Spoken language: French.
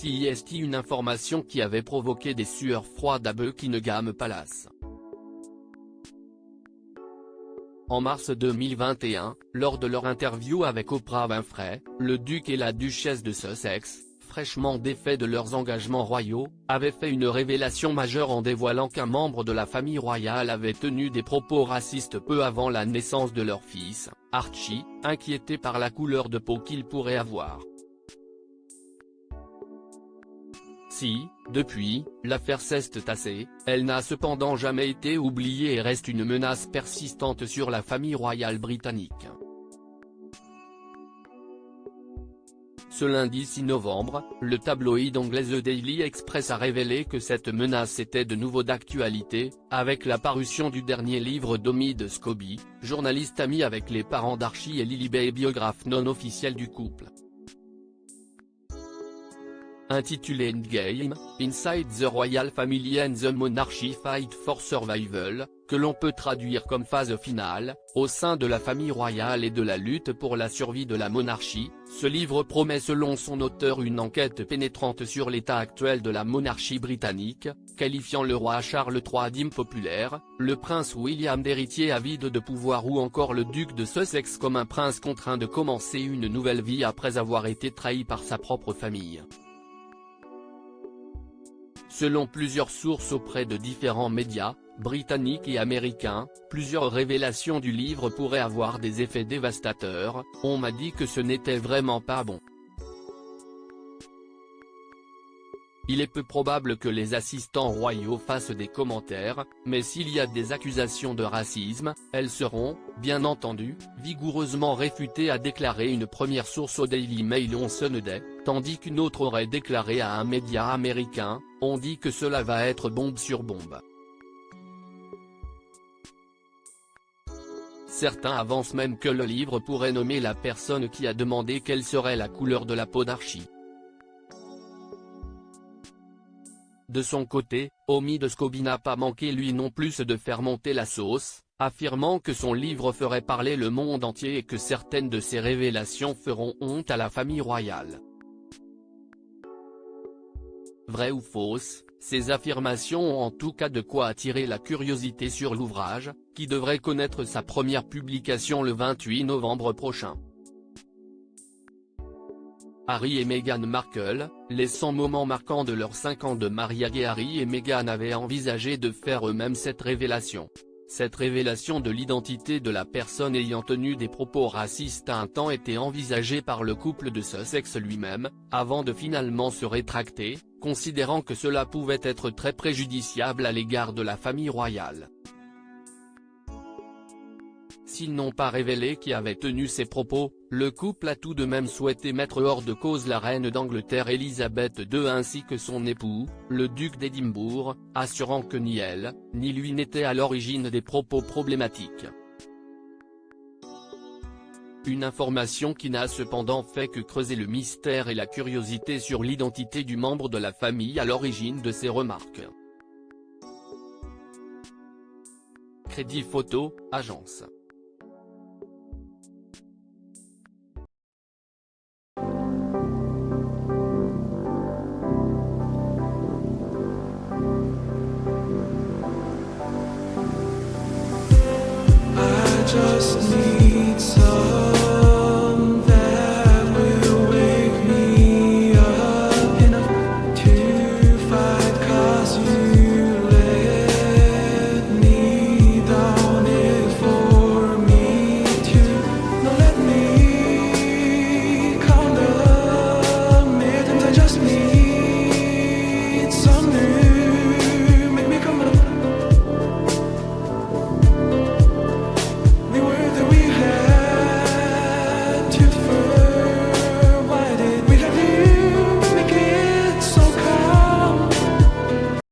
C'est une information qui avait provoqué des sueurs froides à Buckingham Palace. En mars 2021, lors de leur interview avec Oprah Winfrey, le duc et la duchesse de Sussex, fraîchement défaits de leurs engagements royaux, avaient fait une révélation majeure en dévoilant qu'un membre de la famille royale avait tenu des propos racistes peu avant la naissance de leur fils, Archie, inquiété par la couleur de peau qu'il pourrait avoir. Depuis, l'affaire s'est tassée, elle n'a cependant jamais été oubliée et reste une menace persistante sur la famille royale britannique. Ce lundi 6 novembre, le tabloïd anglais The Daily Express a révélé que cette menace était de nouveau d'actualité, avec la parution du dernier livre d'Omid Scobie, journaliste ami avec les parents d'Archie et Lilibet et biographe non officiel du couple. Intitulé Endgame, Inside the Royal Family and the Monarchy Fight for Survival, que l'on peut traduire comme phase finale, au sein de la famille royale et de la lutte pour la survie de la monarchie, ce livre promet selon son auteur une enquête pénétrante sur l'état actuel de la monarchie britannique, qualifiant le roi Charles III d'impopulaire, le prince William d'héritier avide de pouvoir ou encore le duc de Sussex comme un prince contraint de commencer une nouvelle vie après avoir été trahi par sa propre famille. Selon plusieurs sources auprès de différents médias, britanniques et américains, plusieurs révélations du livre pourraient avoir des effets dévastateurs. On m'a dit que ce n'était vraiment pas bon. Il est peu probable que les assistants royaux fassent des commentaires, mais s'il y a des accusations de racisme, elles seront, bien entendu, vigoureusement réfutées, a déclaré une première source au Daily Mail on Sunday, tandis qu'une autre aurait déclaré à un média américain: on dit que cela va être bombe sur bombe. Certains avancent même que le livre pourrait nommer la personne qui a demandé quelle serait la couleur de la peau d'Archie. De son côté, Omid Scobie n'a pas manqué lui non plus de faire monter la sauce, affirmant que son livre ferait parler le monde entier et que certaines de ses révélations feront honte à la famille royale. Vrai ou fausse, ces affirmations ont en tout cas de quoi attirer la curiosité sur l'ouvrage, qui devrait connaître sa première publication le 28 novembre prochain. Harry et Meghan Markle, les 100 moments marquants de leurs 5 ans de mariage. Harry et Meghan avaient envisagé de faire eux-mêmes cette révélation. Cette révélation de l'identité de la personne ayant tenu des propos racistes a un temps été envisagée par le couple de Sussex lui-même, avant de finalement se rétracter, considérant que cela pouvait être très préjudiciable à l'égard de la famille royale. S'ils n'ont pas révélé qui avait tenu ces propos, le couple a tout de même souhaité mettre hors de cause la reine d'Angleterre Elisabeth II ainsi que son époux, le duc d'Édimbourg, assurant que ni elle, ni lui n'étaient à l'origine des propos problématiques. Une information qui n'a cependant fait que creuser le mystère et la curiosité sur l'identité du membre de la famille à l'origine de ces remarques. Crédit Photo, agence. Just need